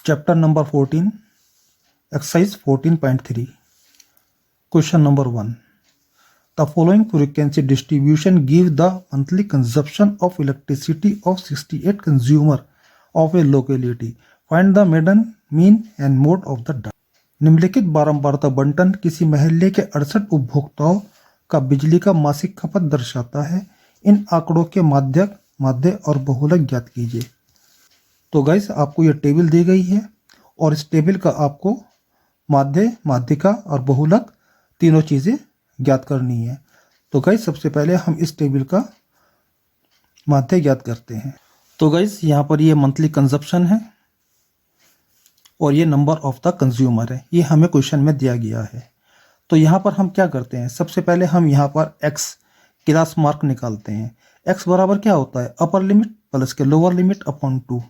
Chapter number 14, exercise 14.3. Question number 1. The following frequency distribution give the monthly consumption of electricity of 68 consumer of a locality. Find the median, mean and mode of the data. निम्नलिखित बारंबारता बंटन किसी मोहल्ले के 68 उपभोक्ताओं का बिजली का मासिक खपत दर्शाता है। इन आंकड़ों के माध्य और बहुलक ज्ञात कीजिए। तो गाइस आपको ये टेबल दी गई है और इस टेबल का आपको माध्यिका और बहुलक तीनों चीज़ें ज्ञात करनी है। तो गाइस सबसे पहले हम इस टेबल का माध्य ज्ञात करते हैं। तो गाइस यहाँ पर ये मंथली कंजप्शन है और ये नंबर ऑफ द कंज्यूमर है। ये हमें क्वेश्चन में दिया गया है। तो यहाँ पर हम क्या करते हैं, सबसे पहले हम यहाँ पर x क्लास मार्क निकालते हैं। x बराबर क्या होता है, अपर लिमिट प्लस के लोअर लिमिट अपॉन 2।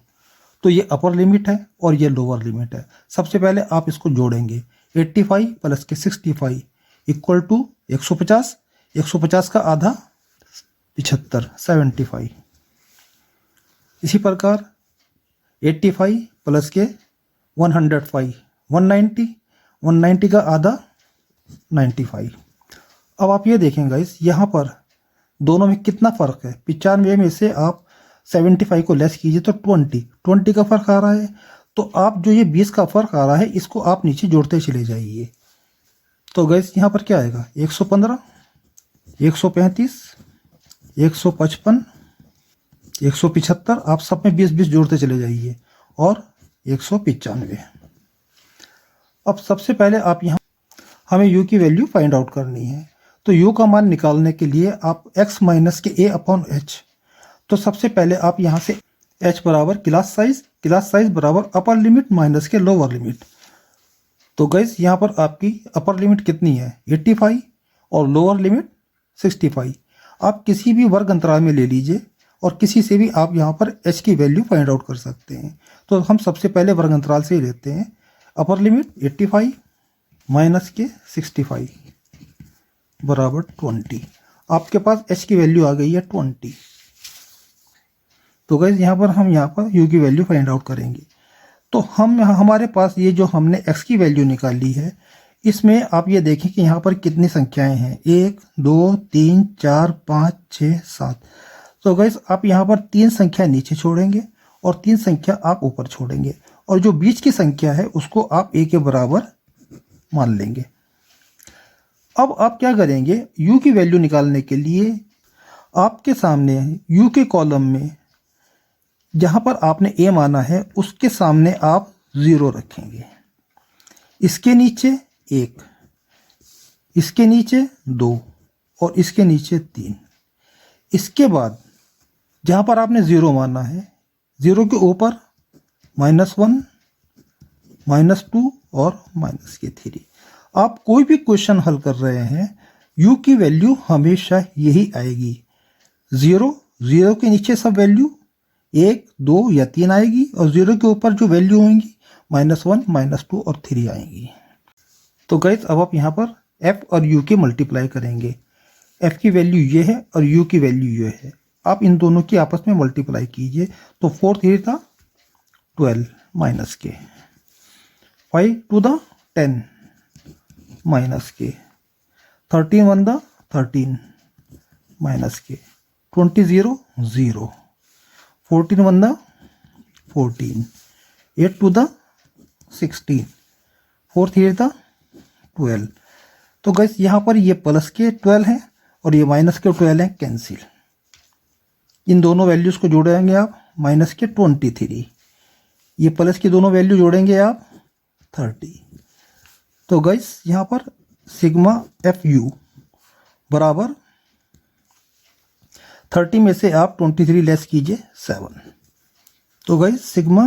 तो ये अपर लिमिट है और ये लोअर लिमिट है। सबसे पहले आप इसको जोड़ेंगे। 85 प्लस के 65 इक्वल टू 150। 150 का आधा 75, 75। इसी प्रकार 85 प्लस के 105 190, 190 का आधा 95। अब आप ये देखें गाइस, यहाँ पर दोनों में कितना फ़र्क है। 95 में से आप 75 को लेस कीजिए तो 20 का फ़र्क आ रहा है। तो आप जो ये 20 का फ़र्क आ रहा है इसको आप नीचे जोड़ते चले जाइए। तो गैस यहाँ पर क्या आएगा, 115, 135, 155, 175। आप सब में 20 जोड़ते चले जाइए और 195। अब सबसे पहले आप यहाँ हमें u की वैल्यू फाइंड आउट करनी है। तो u का मान निकालने के लिए आप x माइनस के a अपॉन h। तो सबसे पहले आप यहाँ से h बराबर क्लास साइज बराबर अपर लिमिट माइनस के लोअर लिमिट। तो गैस यहाँ पर आपकी अपर लिमिट कितनी है, 85 और लोअर लिमिट 65। आप किसी भी वर्ग अंतराल में ले लीजिए और किसी से भी आप यहाँ पर h की वैल्यू फाइंड आउट कर सकते हैं। तो हम सबसे पहले वर्ग अंतराल से ही लेते हैं। अपर लिमिट 85 माइनस के 65 बराबर 20। आपके पास h की वैल्यू आ गई है 20। तो गाइस यहाँ पर u की वैल्यू फाइंड आउट करेंगे। तो हमारे पास ये जो हमने x की वैल्यू निकाली है, इसमें आप ये देखें कि यहाँ पर कितनी संख्याएं हैं, 1 2 3 4 5 6 7। तो गाइस आप यहाँ पर 3 संख्या नीचे छोड़ेंगे और 3 संख्या आप ऊपर छोड़ेंगे और जो बीच की संख्या है उसको आप a के बराबर मान लेंगे। अब आप क्या करेंगे, u की वैल्यू निकालने के लिए आपके सामने u के कॉलम में जहां पर आपने a माना है उसके सामने आप 0 रखेंगे। इसके नीचे 1, इसके नीचे 2 और इसके नीचे 3। इसके बाद जहां पर आपने 0 माना है, 0 के ऊपर -1, -2 और -3। आप कोई भी क्वेश्चन हल कर रहे हैं, u की वैल्यू हमेशा यही आएगी। 0 के नीचे सब वैल्यू 1 2 या 3 आएगी और 0 के ऊपर जो वैल्यू होंगी -1, -2 और 3 आएंगी। तो गाइस अब आप यहाँ पर f और u के मल्टीप्लाई करेंगे। f की वैल्यू ये है और u की वैल्यू ये है। आप इन दोनों की आपस में मल्टीप्लाई कीजिए। तो 4 3 था 12 माइनस के, 5 2 द 10 माइनस के, 13 1 द 13 माइनस के, 20 0 0, 14 1 द 14, 8 2 द 16, 4 3 द 12। तो गैस यहाँ पर ये प्लस के 12 है और ये माइनस के 12 है, कैंसिल। इन दोनों वैल्यूज को जोड़ेंगे आप, माइनस के 23, ये प्लस की दोनों वैल्यू जोड़ेंगे आप 30। तो गैस यहाँ पर सिग्मा एफ यू बराबर 30 में से आप 23 लेस कीजिए 7। तो गैस सिग्मा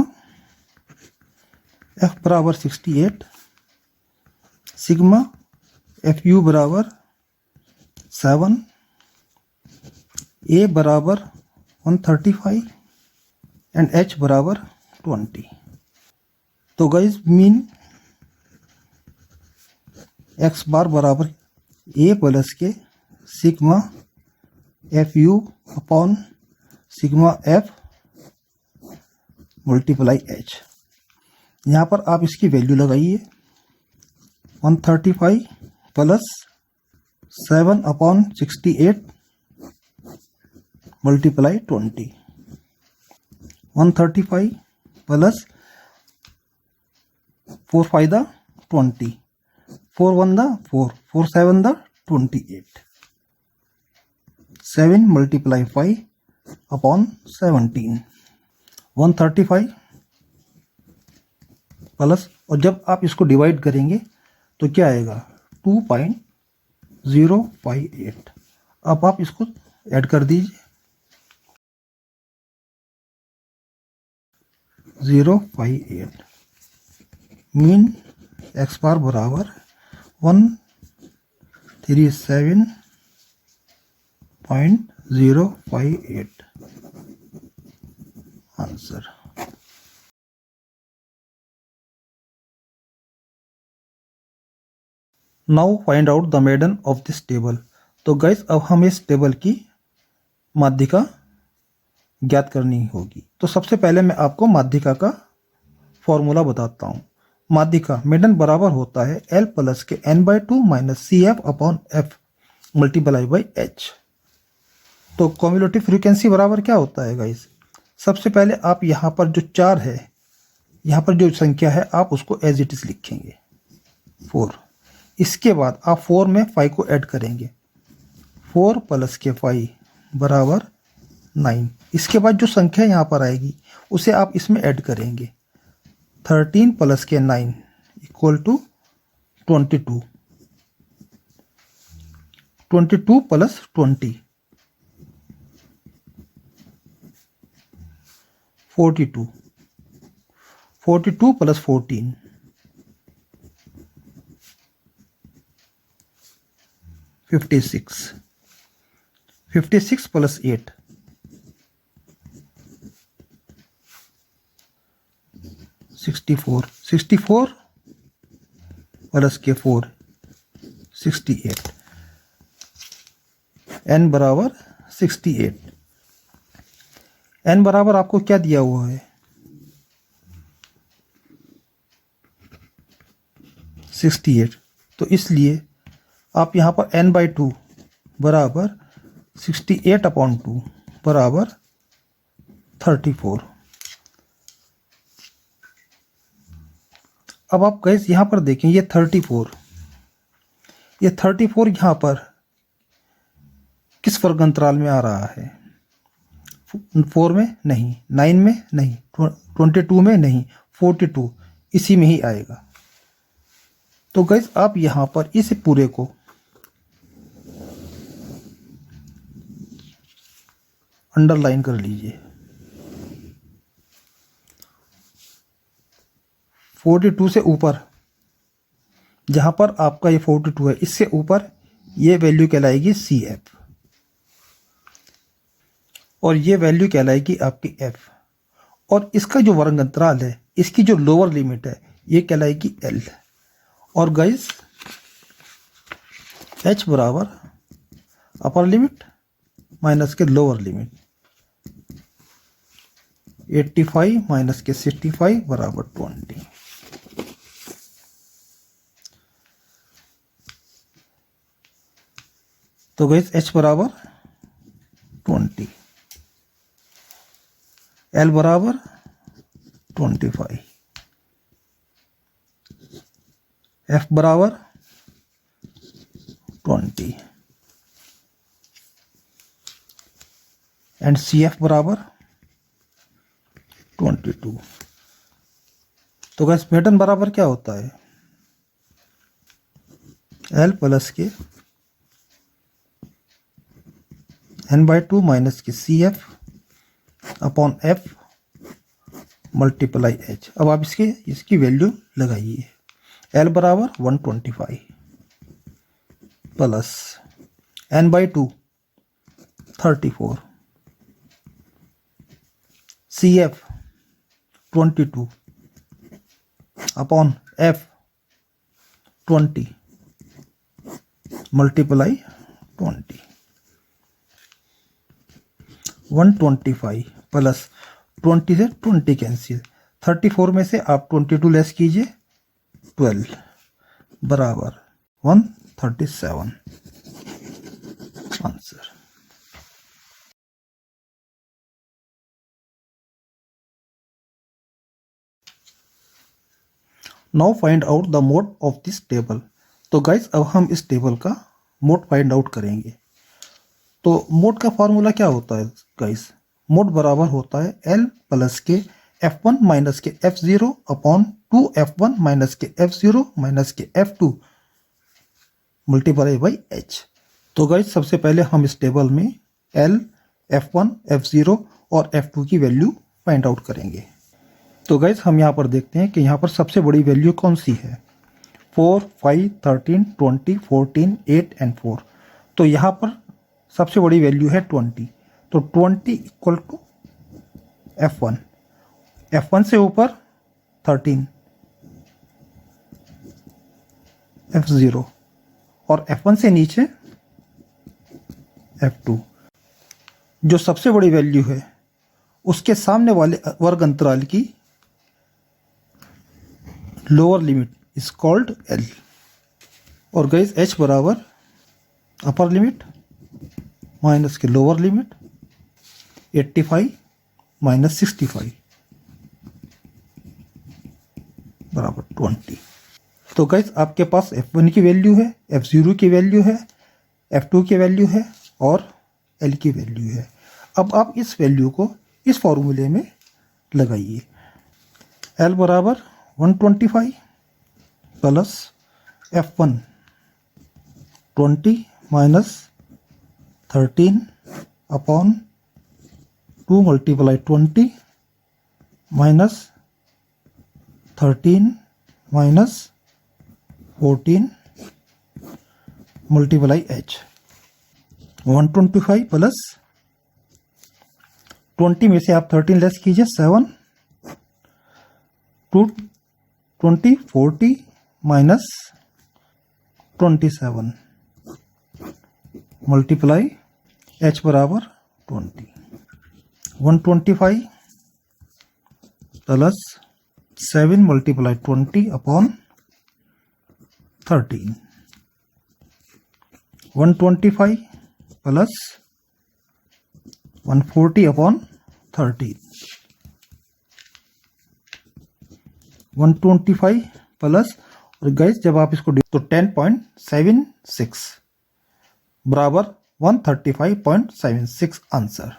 एफ बराबर 68, सिग्मा एफ यू बराबर 7, ए बराबर 135 एंड एच बराबर 20। तो गाइस मीन एक्स बार बराबर ए प्लस के sigma F you upon sigma F multiply H. यहाँ पर आप इसकी वैल्यू लगाइए 135 plus 7/68 multiply 20। 135 plus 4 5 the 20, 4 1 the 4, 4 7 the 28, 7 multiply 5/17। 135 plus, और जब आप इसको डिवाइड करेंगे तो क्या आएगा 2.058। अब आप इसको ऐड कर दीजिए 058 मीन एक्स बार बराबर 137.058 answer. Now find out the median of this table. तो गाइस अब हमें इस टेबल की माध्यिका ज्ञात करनी होगी। तो सबसे पहले मैं आपको माध्यिका का फॉर्मूला बताता हूँ। माध्यिका मेडन बराबर होता है L प्लस के n/2 minus CF/F multiply by H। तो कम्युलेटिव फ्रीक्वेंसी बराबर क्या होता है गाइस? सबसे पहले आप यहाँ पर जो 4 है, यहाँ पर जो संख्या है आप उसको एज इट इज लिखेंगे 4। इसके बाद आप 4 में 5 को ऐड करेंगे, 4 प्लस के 5 बराबर 9। इसके बाद जो संख्या यहाँ पर आएगी उसे आप इसमें ऐड करेंगे, 13 प्लस के 9 equal to 22, 22 plus 20 42, 42 plus 14 56, 56 plus 8 64, 64 plus के 4 68, n बराबर 68। n बराबर आपको क्या दिया हुआ है 68। तो इसलिए आप यहाँ पर n/2 बराबर 68/2 बराबर 34। अब आप गैस यहाँ पर देखें, ये 34 यहाँ पर किस वर्ग अंतराल में आ रहा है? 4 में नहीं, 9 में नहीं, 22 में नहीं, 42 इसी में ही आएगा। तो गैस आप यहाँ पर इस पूरे को अंडरलाइन कर लीजिए। 42 से ऊपर, जहां पर आपका ये 42 है, इससे ऊपर ये वैल्यू कहलाएगी CF और ये वैल्यू कहलाएगी आपकी F। और इसका जो वर्ग अंतराल है, इसकी जो लोअर लिमिट है, ये कहलाएगी L। और गाइस H बराबर अपर लिमिट माइनस के लोअर लिमिट, 85 माइनस के 65 बराबर 20। तो गाइस H बराबर 20, L बराबर 25, F बराबर 20 एंड CF बराबर 22। तो गाइस पैटर्न बराबर क्या होता है? L प्लस के n/2 माइनस के CF/F मल्टीप्लाई H। अब आप इसकी वैल्यू लगाइए। L बराबर 125 plus n/2 34, CF 22 upon F 20 multiply 20। 125 plus 20 से 20 कैंसिल, 34 में से आप 22 लेस कीजिए, 12 बराबर 137 answer. Now find out the mode of this table. तो गाइस अब हम इस टेबल का मोड फाइंड आउट करेंगे। तो मोड का फॉर्मूला क्या होता है गाइस? मोड बराबर होता है L प्लस के F1 माइनस के F0 अपॉन 2F1 माइनस के F0 माइनस के F2 मल्टीप्लाई बाई H। तो गाइस सबसे पहले हम इस टेबल में L, F1, F0 और F2 की वैल्यू फाइंड आउट करेंगे। तो गाइस हम यहाँ पर देखते हैं कि यहाँ पर सबसे बड़ी वैल्यू कौन सी है? 4, 5, 13, 20, 14, 8 एंड 4। तो यहाँ पर सबसे बड़ी वैल्यू है 20। तो 20 इक्वल टू F1, F1 से ऊपर 13, F0 और F1 से नीचे F2। जो सबसे बड़ी वैल्यू है उसके सामने वाले वर्ग अंतराल की lower limit is called L। और गाइस H बराबर अपर लिमिट माइनस के लोअर लिमिट 85 माइनस 65 बराबर 20। तो गाइस आपके पास F1 की वैल्यू है, F0 की वैल्यू है, F2 की वैल्यू है और L की वैल्यू है। अब आप इस वैल्यू को इस फॉर्मूले में लगाइए। L बराबर 125 plus F1 20 minus 13 upon 2 multiply 20 minus 13 minus 14 multiply H। 125 plus 20 में से आप 13 लेस कीजिए 7, 2 20 40 माइनस 27 मल्टीप्लाई H बराबर 20। 125 plus 7 multiply 20 upon 13। 125 plus 140 upon 13। 125 plus, और गाइस जब आप इसको तो 10.76 बराबर 135.76 आंसर।